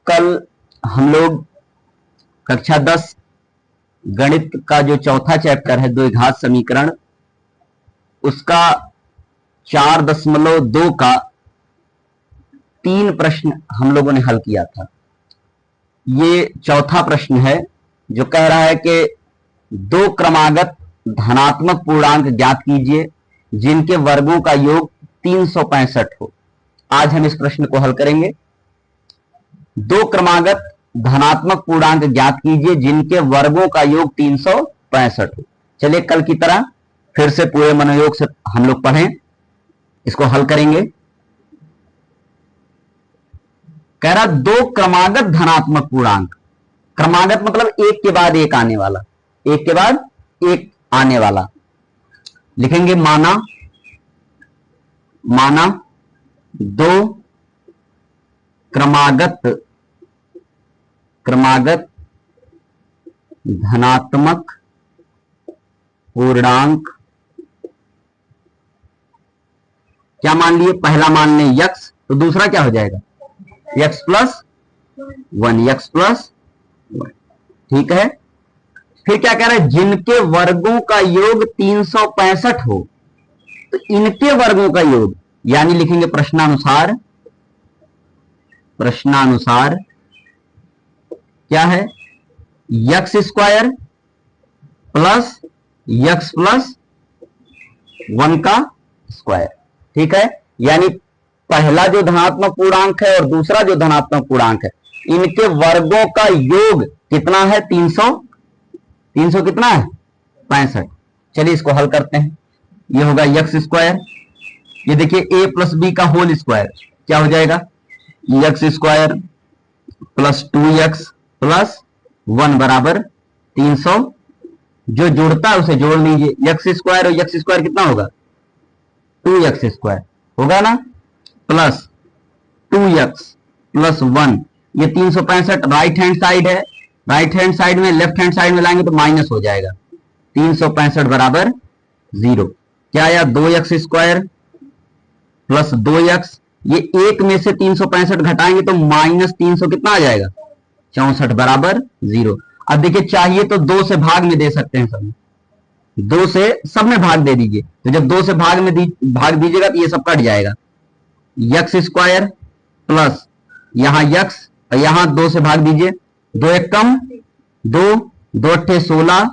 कल हम लोग कक्षा 10 गणित का जो चौथा चैप्टर है द्विघात समीकरण, उसका 4.2 का 3 प्रश्न हम लोगों ने हल किया था। ये चौथा प्रश्न है जो कह रहा है कि दो क्रमागत धनात्मक पूर्णांक ज्ञात कीजिए जिनके वर्गों का योग 365 हो। आज हम इस प्रश्न को हल करेंगे। दो क्रमागत धनात्मक पूर्णांक ज्ञात कीजिए जिनके वर्गों का योग 365 हो। चलिए कल की तरह फिर से पूरे मनोयोग से हम लोग पढ़ें, इसको हल करेंगे। कह रहा दो क्रमागत धनात्मक पूर्णांक, क्रमागत मतलब एक के बाद एक आने वाला, एक के बाद एक आने वाला। लिखेंगे माना दो क्रमागत धनात्मक पूर्णांक। क्या मान लिए? पहला मान लें यक्स, तो दूसरा क्या हो जाएगा? X plus 1। ठीक है। फिर क्या कह रहा है? जिनके वर्गों का योग 365 हो, तो इनके वर्गों का योग, यानी लिखेंगे प्रश्नानुसार क्या है? X square plus x plus 1 का स्क्वायर। ठीक है। यानी पहला जो धनात्मक पूर्णांक है और दूसरा जो धनात्मक पूर्णांक है, इनके वर्गों का योग कितना है? 300 कितना है? 65। चलिए इसको हल करते हैं। ये होगा यक्स स्क्वायर, ये देखिए a प्लस बी का होल स्क्वायर क्या हो जाएगा? X square plus 2x plus 1 बराबर 300। जो जुड़ता है उसे जोड़ लीजिए। यक्स स्क्वायर और यक्स स्क्वायर कितना होगा? 2x स्क्वायर होगा ना, प्लस 2x प्लस 1। ये 365 राइट हैंड साइड है, राइट हैंड साइड में लेफ्ट हैंड साइड में लाएंगे तो माइनस हो जाएगा। 365 बराबर 0। क्या आया? 2x स्क्वायर प्लस 2x, ये एक में से 365 घटाएंगे तो माइनस 300 कितना आ जाएगा? 64 बराबर 0। अब देखिए चाहिए तो 2 से भाग में दे सकते हैं, सब 2 से सब में भाग दे दीजिए। तो जब 2 से भाग दीजिएगा तो ये सब कट जाएगा। यक्स स्क्वायर प्लस यहां यक्स और यहां 2 से भाग दीजिए। 2 एक कम 2, 2 अट्ठे 16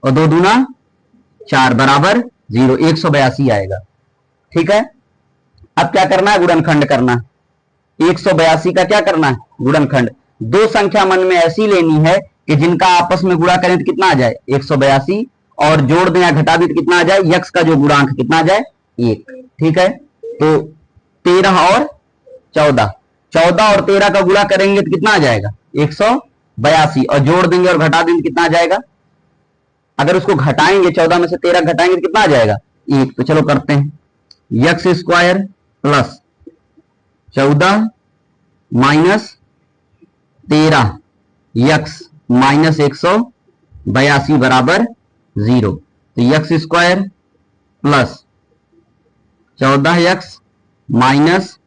और 2 दूना 4 बराबर 0। 182 आएगा। ठीक है। अब क्या करना है? गुणनखंड करना। 182 का क्या करना है? गुणनखंड। दो संख्या मन में ऐसी लेनी है कि जिनका आपस में गुणा करें तो कितना आ जाए? 182, और जोड़ दें या घटा दें तो कितना आ जाए? यक्स का जो गुणांक कितना आ जाए? 1। ठीक है। तो 13 और 14, 14 और 13 का गुणा करेंगे तो कितना आ जाएगा? 182, और जोड़ देंगे और घटा देंगे तो कितना आ जाएगा? अगर उसको घटाएंगे, 14 में से 13 घटाएंगे तो कितना आ जाएगा? 1। तो चलो करते हैं। X square plus 14 minus 13 x minus 182 बराबर 0। तो x square plus 14 x minus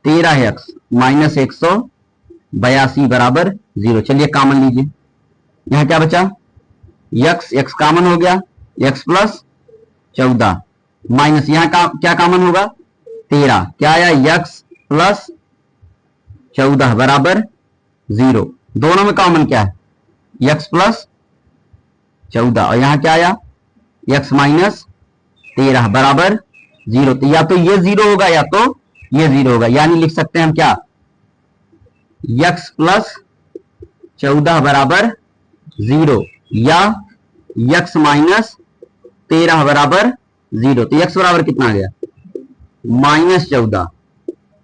13 x minus 182 बराबर 0। चलिए कॉमन लीजिए। यहां क्या बचा? यक्स कॉमन हो गया, यक्स प्लस 14 माइनस यहां क्या कॉमन होगा? 13। क्या आया? यक्स प्लस 14 बराबर 0। दोनों में कॉमन क्या है? यक्स प्लस 14, और यहां क्या आया? यक्स माइनस 13 बराबर 0। तो या तो ये 0 होगा या तो ये 0 होगा, यानी लिख सकते हैं हम क्या? यक्स प्लस 14 बराबर 0 या यक्स माइनस 13 बराबर 0। तो यक्स बराबर कितना आ गया? -14।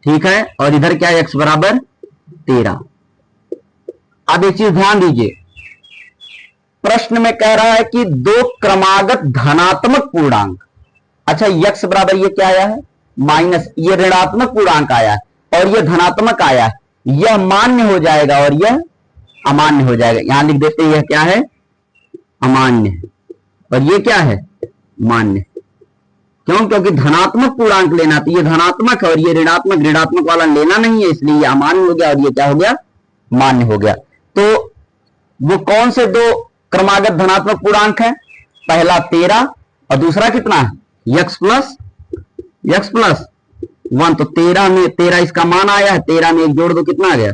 ठीक है। और इधर क्या? यक्स बराबर 13। अब एक चीज ध्यान दीजिए, प्रश्न में कह रहा है कि दो क्रमागत धनात्मक पूर्णांक। अच्छा, यक्स बराबर ये क्या आया है? माइनस, ये ऋणात्मक पूर्णांक आया है और ये धनात्मक आया है। यह मान्य हो जाएगा और यह अमान्य हो जाएगा। यहां लिख देते हैं, यह क्या है? अमान्य, और ये क्या है? मान्य। क्यों? क्योंकि धनात्मक पूर्णांक लेना, तो ये धनात्मक है और ये ऋणात्मक वाला लेना नहीं है, इसलिए ये अमान्य हो गया और ये क्या हो गया? मान्य हो गया। तो वो कौन से दो क्रमागत धनात्मक पूर्णांक है? पहला 13 और दूसरा कितना है? X plus 1। तो 13 में 13 इसका मान आया है, 13 में एक जोड़ दो, कितना आ गया?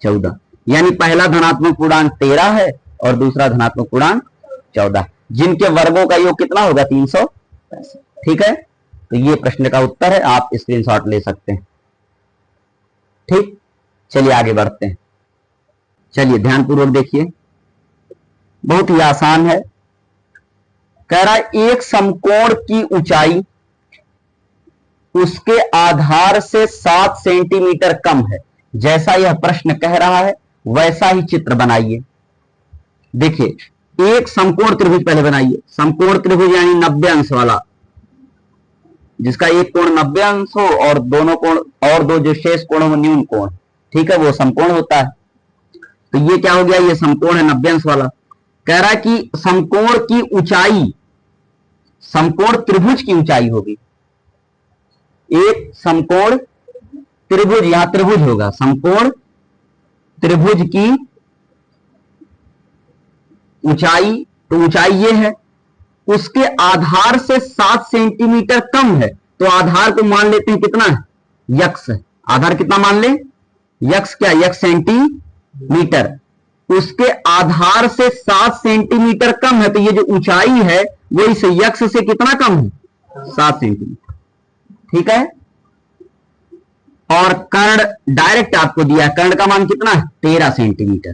14। यानी पहला धनात्मक पूर्णांक 13 है और दूसरा धनात्मक पूर्णांक 14, जिनके वर्गों का योग कितना होगा? 365। ठीक है, तो ये प्रश्न का उत्तर है, आप स्क्रीनशॉट ले सकते हैं। ठीक, चलिए आगे बढ़ते हैं। चलिए ध्यानपूर्वक देखिए, बहुत ही आसान है। कह रहा है एक समकोण की ऊंचाई उसके आधार से 7 सेंटीमीटर कम है। जैसा यह प्रश्न कह रहा है वैसा ही चित्र बनाइए। देखिए एक समकोण त्रिभुज पहले बनाइए। समकोण त्रिभुज यानी 90 अंश वाला, जिसका एक कोण 90 अंश हो और दोनों कोण और दो जो शेष कोण हो न्यून कोण, ठीक है, वो समकोण होता है। तो ये क्या हो गया? ये समकोण है 90 अंश वाला। कह रहा है कि समकोण की ऊंचाई, समकोण त्रिभुज की ऊंचाई होगी, एक समकोण त्रिभुज, यहां त्रिभुज होगा, समकोण त्रिभुज की ऊंचाई, तो ऊंचाई ये है, उसके आधार से 7 सेंटीमीटर कम है। तो आधार को मान लेते हैं कितना है? यक्स है। आधार कितना मान ले? यक्स। क्या? X centimetre. उसके आधार से 7 सेंटीमीटर कम है, तो ये जो ऊंचाई है वो इस यक्स से कितना कम है? 7 सेंटीमीटर। ठीक है, और कर्ण डायरेक्ट आपको दिया है, कर्ण का मान कितना है? 13 सेंटीमीटर।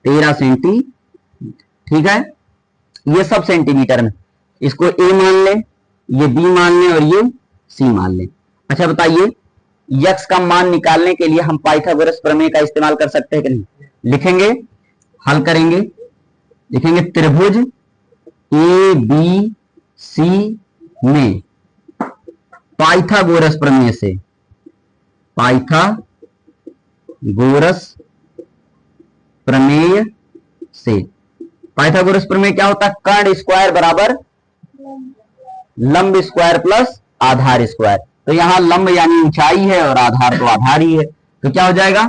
13 सेंटीमीटर। ठीक है, ये सब सेंटीमीटर में, इसको ए मान लें, ये बी मान लें और ये सी मान लें। अच्छा बताइए, यक्स का मान निकालने के लिए हम पाइथागोरस प्रमेय का इस्तेमाल कर सकते हैं कि नहीं? लिखेंगे, हल करेंगे, लिखेंगे त्रिभुज ए बी सी में पाइथागोरस प्रमेय से, पाइथागोरस प्रमेय से, पाइथागोरस प्रमेय क्या होता है? कर्ण स्क्वायर बराबर लंब स्क्वायर प्लस आधार स्क्वायर। तो यहां लंब यानी ऊंचाई है और आधार तो आधार ही है, तो क्या हो जाएगा?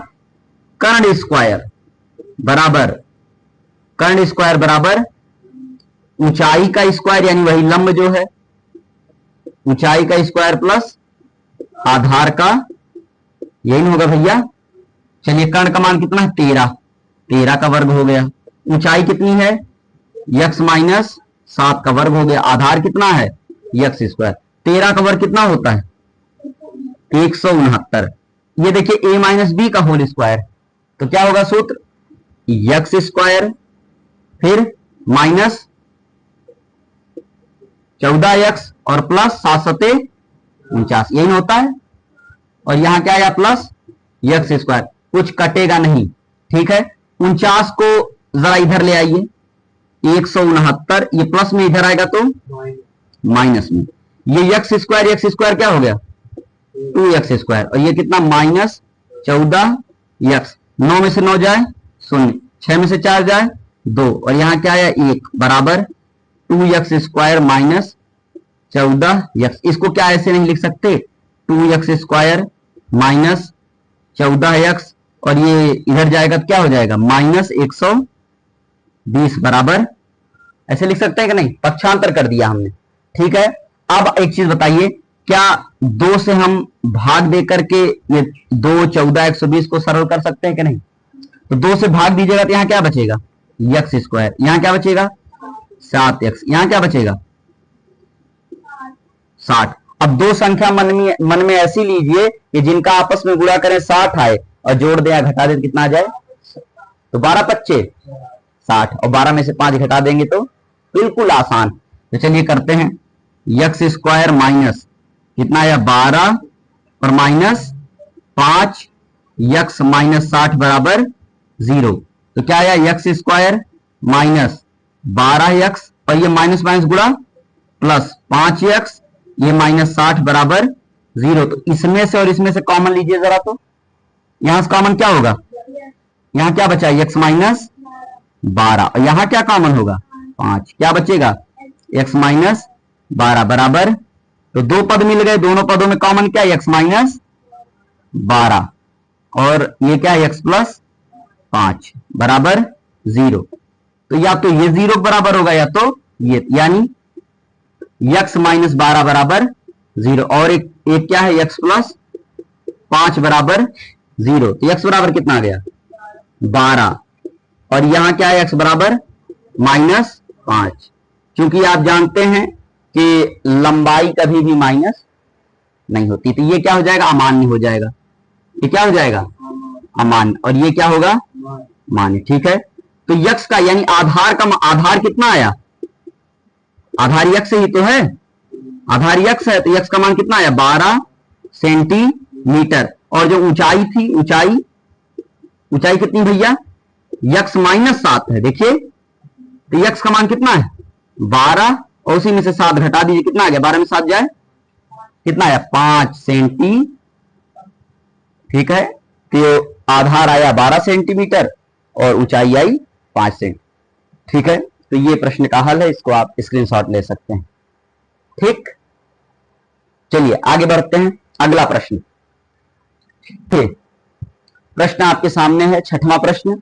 कर्ण स्क्वायर बराबर ऊंचाई का स्क्वायर यानी वही लंब जो है, ऊंचाई का स्क्वायर प्लस आधार का, यही नहीं होगा भैया? चलिए कर्ण का मान कितना है? 13। 13 का वर्ग हो गया। ऊंचाई कितनी है? यक्स माइनस 7 का वर्ग हो गया। आधार कितना है? X square. 13 का वर्ग कितना होता है? 169। ये देखिए a माइनस बी का होल स्क्वायर, तो क्या होगा सूत्र? यक्स स्क्वायर फिर माइनस 14x और प्लस 7 सते 49, यही होता है। और यहां क्या आया? प्लस यक्स स्क्वायर, कुछ कटेगा नहीं। ठीक है, 49 को जरा इधर ले आइए, 169, ये प्लस में इधर आएगा तो माइनस में। ये यक्स स्क्वायर क्या हो गया? 2x स्क्वायर, और ये कितना? Minus 14x। 9 में से 9 जाए 0, 6 में से 4 जाए 2, और यहां क्या आया? 1 बराबर 2x स्क्वायर माइनस 14x। इसको क्या ऐसे नहीं लिख सकते? 2x स्क्वायर माइनस 14x, और ये इधर जाएगा तो क्या हो जाएगा? माइनस 120 बराबर, ऐसे लिख सकते हैं कि नहीं? पक्षांतर कर दिया हमने। ठीक है, अब एक चीज बताइए, क्या 2 से हम भाग दे करके ये 2, 14, 120 को सरल कर सकते हैं कि नहीं? तो 2 से भाग दीजिएगा तो यहां क्या बचेगा? X square. यहां क्या बचेगा? 7x। यहां क्या बचेगा? 60। अब दो संख्या मन में ऐसी लीजिए कि जिनका आपस में गुणा करें 60 आए, और जोड़ दें या घटा दें तो कितना आ जाए? तो 12 पच्चे 60, और 12 में से 5 घटा देंगे तो बिल्कुल आसान। तो चलिए करते हैं। यक्स स्क्वायर माइनस कितना आया? 12 और माइनस 5, यक्स माइनस 60 बराबर 0। तो क्या आया? यक्स स्क्वायर माइनस 12x, और ये माइनस माइनस गुणा प्लस 5x, ये माइनस 60 बराबर 0। तो इसमें से और इसमें से कॉमन लीजिए जरा, तो यहां से कॉमन क्या होगा? यहां क्या बचा? x माइनस 12, और यहां क्या कॉमन होगा? 5। क्या बचेगा? x माइनस 12 बराबर, तो दो पद मिल गए, दोनों पदों में कॉमन क्या है? x माइनस 12, और ये क्या है? x प्लस 5 बराबर 0। तो या तो ये 0 बराबर होगा या तो ये, यानी x माइनस 12 बराबर 0। और एक क्या है, x प्लस 5 बराबर 0। तो x बराबर कितना आ गया 12, और यहां क्या है x बराबर माइनस 5। क्योंकि आप जानते हैं कि लंबाई कभी भी माइनस नहीं होती, तो ये क्या हो जाएगा, अमान्य हो जाएगा। ये क्या हो जाएगा, अमान्य, और ये क्या होगा, मान्य। ठीक है, तो यक्स का यानी आधार का आधार कितना आया, आधार यक्स ही तो है, आधार यक्स है, तो यक्स का मान कितना आया 12 सेंटीमीटर। और जो ऊंचाई थी, ऊंचाई कितनी भैया, यक्स माइनस 7 है। देखिए तो यक्स का मान कितना है 12, और उसी में से 7 घटा दीजिए, कितना आ गया, 12 में 7 जाए कितना आया 5 सेंटी। ठीक है, तो आधार आया 12 सेंटीमीटर और ऊंचाई आई 5 सेंटी। ठीक है, तो ये प्रश्न का हल है, इसको आप स्क्रीनशॉट ले सकते हैं। ठीक, चलिए आगे बढ़ते हैं। अगला प्रश्न, प्रश्न आपके सामने है, 6वां प्रश्न।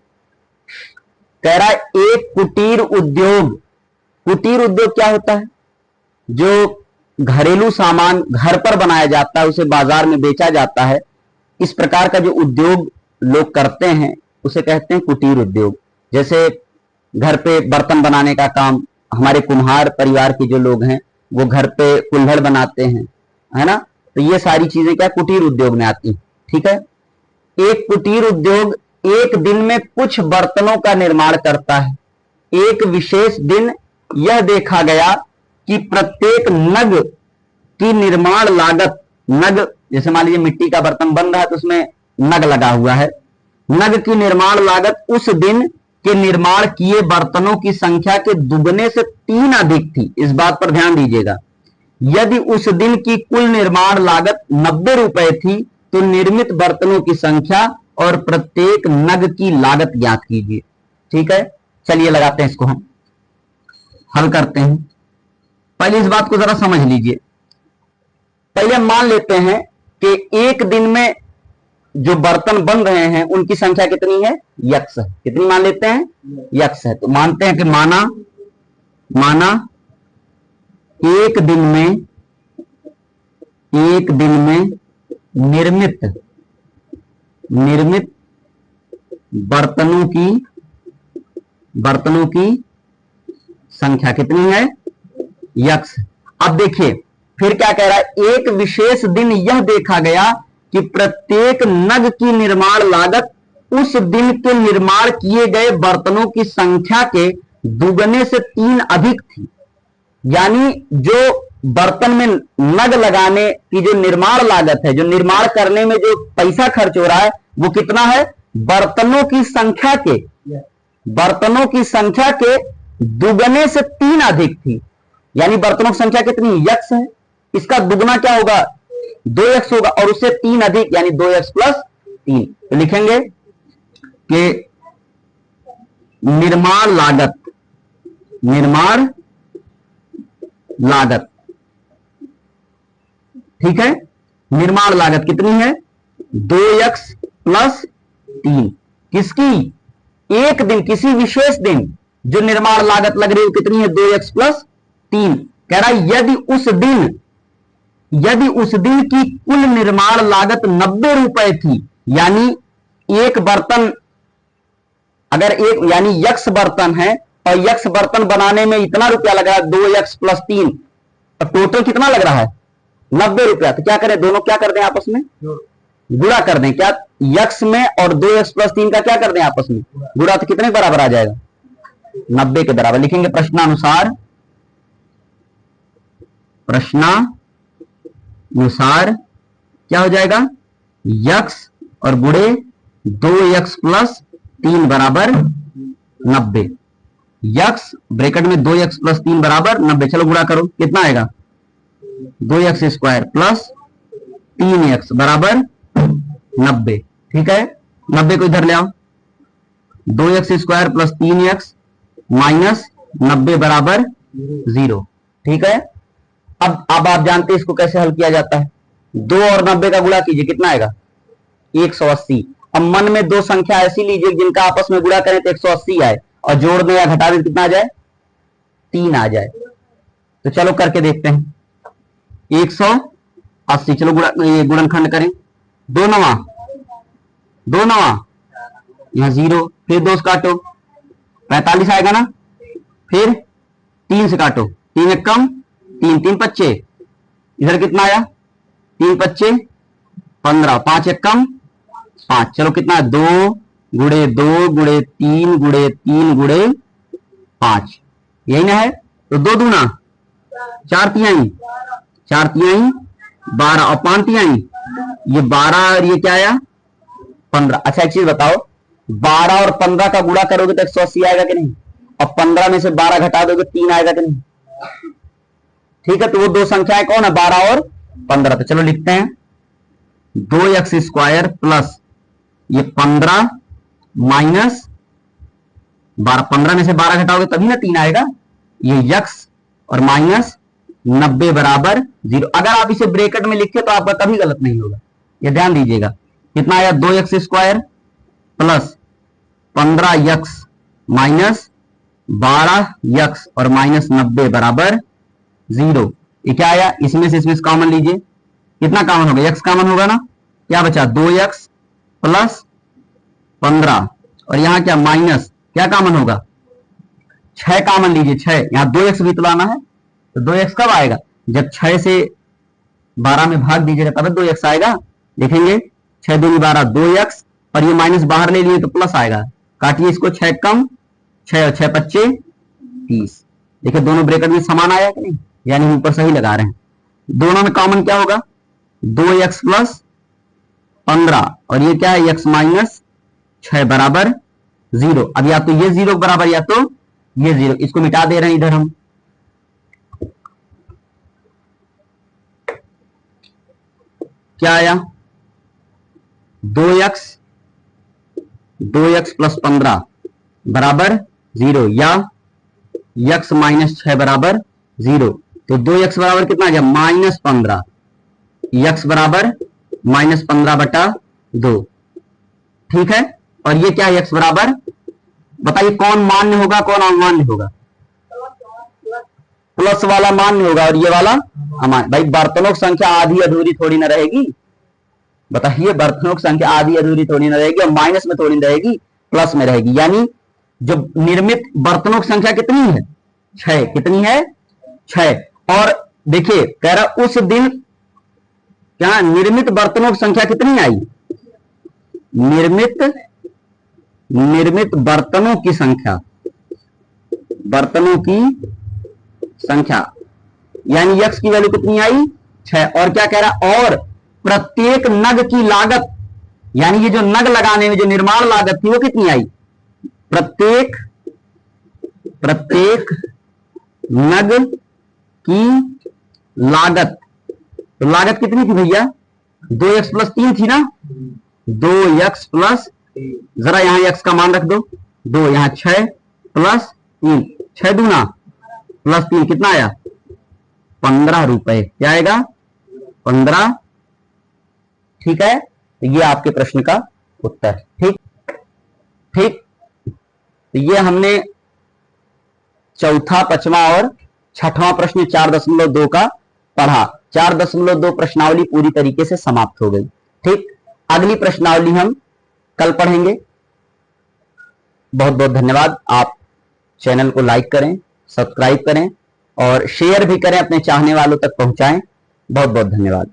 कह रहा है एक कुटीर उद्योग, कुटीर उद्योग क्या होता है, जो घरेलू सामान घर पर बनाया जाता है उसे बाजार में बेचा जाता है, इस प्रकार का जो उद्योग लोग करते हैं उसे कहते हैं कुटीर उद्योग। जैसे घर पे बर्तन बनाने का काम, हमारे कुम्हार परिवार के जो लोग हैं वो घर पे कुल्हड़ बनाते हैं, है ना, तो ये सारी चीजें क्या कुटीर उद्योग में आती हैं। ठीक है, एक कुटीर उद्योग एक दिन में कुछ बर्तनों का निर्माण करता है। एक विशेष दिन यह देखा गया कि प्रत्येक नग की निर्माण लागत, नग जैसे मान लीजिए मिट्टी का बर्तन बन रहा है तो उसमें नग लगा हुआ है, नग की निर्माण लागत उस दिन के निर्माण किए बर्तनों की संख्या के दुगने से 3 अधिक थी। इस बात पर ध्यान दीजिएगा, यदि उस दिन की कुल निर्माण लागत 90 रुपए थी तो निर्मित बर्तनों की संख्या और प्रत्येक नग की लागत ज्ञात कीजिए। ठीक है, चलिए लगाते हैं इसको, हम हल करते हैं। पहले इस बात को जरा समझ लीजिए। पहले हम मान लेते हैं कि एक दिन में जो बर्तन बन रहे हैं उनकी संख्या कितनी है, यक्स है। कितनी मान लेते हैं, यक्स है। तो मानते हैं कि माना एक दिन में निर्मित बर्तनों की संख्या कितनी है, यक्स। अब देखिए फिर क्या कह रहा है, एक विशेष दिन यह देखा गया कि प्रत्येक नग की निर्माण लागत उस दिन के निर्माण किए गए बर्तनों की संख्या के दुगने से 3 अधिक थी। यानी जो बर्तन में नग लगाने की जो निर्माण लागत है, जो निर्माण करने में जो पैसा खर्च हो रहा है वो कितना है, बर्तनों की संख्या के दुगने से 3 अधिक थी। यानी बर्तनों की संख्या कितनी, यक्स है, इसका दुगना क्या होगा 2x होगा, और उससे 3 अधिक यानी 2x प्लस 3। तो लिखेंगे कि निर्माण लागत, ठीक है, निर्माण लागत कितनी है 2x प्लस 3। किसकी, एक दिन, किसी विशेष दिन जो निर्माण लागत लग रही है कितनी है 2x प्लस 3। कह रहा है यदि उस दिन की कुल निर्माण लागत 90 रुपए थी, यानी एक बर्तन अगर एक यानी यक्स बर्तन है और यक्स बर्तन बनाने में इतना रुपया लग रहा है 2x प्लस 3, तो टोटल कितना लग रहा है 90 रुपया। तो क्या करें, दोनों क्या कर दें आपस में गुणा कर दें, क्या यक्स में और 2x प्लस 3 का क्या कर दें आपस में गुणा, तो कितने बराबर आ जाएगा 90 के बराबर। लिखेंगे प्रश्नानुसार क्या हो जाएगा, यक्स और गुणे 2x प्लस 3 बराबर 90। यक्स ब्रैकेट में 2x प्लस 3 बराबर 90। चलो गुणा करो, कितना आएगा 2x स्क्वायर प्लस 3x बराबर 90। ठीक है, 90 को इधर ले आओ, 2x square plus 3x minus 90 बराबर 0। ठीक है, अब आप जानते हैं इसको कैसे हल किया जाता है। 2 और 90 का गुणा कीजिए, कितना आएगा 180। अब मन में दो संख्या ऐसी लीजिए जिनका आपस में गुणा करें तो 180 आए और जोड़ दें या घटा दें कितना आ जाए, 3 आ जाए। तो चलो करके देखते हैं। 180, चलो गुणनखंड करें। 2 नवा यहां 0, फिर 2 से काटो 45 आएगा ना, फिर 3 से काटो, 3 एक कम 3, 3 पच्चे, इधर कितना आया 3 पच्चे 15, 5 एक कम 5, चलो कितना 2 गुणे 2 गुणे 3 गुणे 3 गुणे 5, यही ना है। तो 2 दूना 4 तिहाई 12 और 5 तिहाई ये 12 और ये क्या आया 15। अच्छा एक चीज बताओ, 12 और 15 का गुणा करोगे तो 180 आएगा कि नहीं, और 15 में से 12 घटा दोगे 3 आएगा कि नहीं। ठीक है, तो वो दो संख्याएं कौन है, 12 और 15। तो चलो लिखते हैं 2x² प्लस ये 15 माइनस 12, 15 में से 12 घटाओगे तभी ना 3 आएगा, ये x और माइनस 90 बराबर 0। अगर आप इसे ब्रैकेट में लिखे तो आपका कभी गलत नहीं होगा, ये ध्यान दीजिएगा। कितना आया 2x² plus 15x minus 12x और माइनस 90 बराबर 0। ये क्या आया, इसमें से कॉमन लीजिए, कितना कॉमन होगा, x कॉमन होगा ना, क्या बचा 2x प्लस 15 और यहां क्या माइनस क्या कॉमन होगा 6 कॉमन लीजिए, 6 यहां 2x भी तो लाना है, तो 2x कब आएगा, जब 6 से 12 में भाग दीजिएगा तब 2x आएगा। देखेंगे 6 दूनी 12 2x और ये माइनस बाहर ले लिए तो प्लस आएगा, काटिए इसको, 6 कम 6 और 6 पच्चे 30। देखिए दोनों ब्रैकेट में समान आया कि नहीं, यानी ऊपर सही लगा रहे हैं। दोनों में कॉमन क्या होगा 2x प्लस 15 और ये क्या है x माइनस 6 बराबर 0। अब या तो ये 0 बराबर या तो ये 0, इसको मिटा दे रहे हैं इधर हम। क्या आया 2x प्लस 15 बराबर 0 या x माइनस 6 बराबर 0। तो 2x बराबर कितना आ गया माइनस 15, x बराबर माइनस 15 बटा 2। ठीक है, और ये क्या है x बराबर, बताइए कौन मान्य होगा कौन अमान्य होगा, प्लस वाला मान्य होगा और ये वाला अमान्य। भाई बर्तनों की संख्या आधी अधूरी थोड़ी ना रहेगी, बताइए बर्तनों की संख्या आधी अधूरी थोड़ी ना रहेगी, और माइनस में थोड़ी ना रहेगी प्लस में रहेगी। यानी जो निर्मित बर्तनों की संख्या कितनी है 6, कितनी है 6। और देखिए कह रहा उस दिन क्या निर्मित बर्तनों की संख्या कितनी आई, निर्मित बर्तनों की संख्या, यानी x की वैल्यू कितनी आई 6। और क्या कह रहा, और प्रत्येक नग की लागत, यानी ये जो नग लगाने में जो निर्माण लागत थी वो कितनी आई, प्रत्येक नग की लागत, तो लागत कितनी थी भैया 2x प्लस 3 थी ना, 2x प्लस, जरा यहां x का मान रख दो 2, यहां 6 प्लस 3, 6 दूना प्लस 3 कितना आया 15 रुपए, क्या आएगा 15। ठीक है, तो ये आपके प्रश्न का उत्तर। ठीक, तो ये हमने चौथा, पांचवा और छठवां प्रश्न 4.2 का पढ़ा। 4.2 प्रश्नावली पूरी तरीके से समाप्त हो गई। ठीक, अगली प्रश्नावली हम कल पढ़ेंगे। बहुत बहुत धन्यवाद। आप चैनल को लाइक करें, सब्सक्राइब करें और शेयर भी करें, अपने चाहने वालों तक पहुंचाएं। बहुत बहुत धन्यवाद।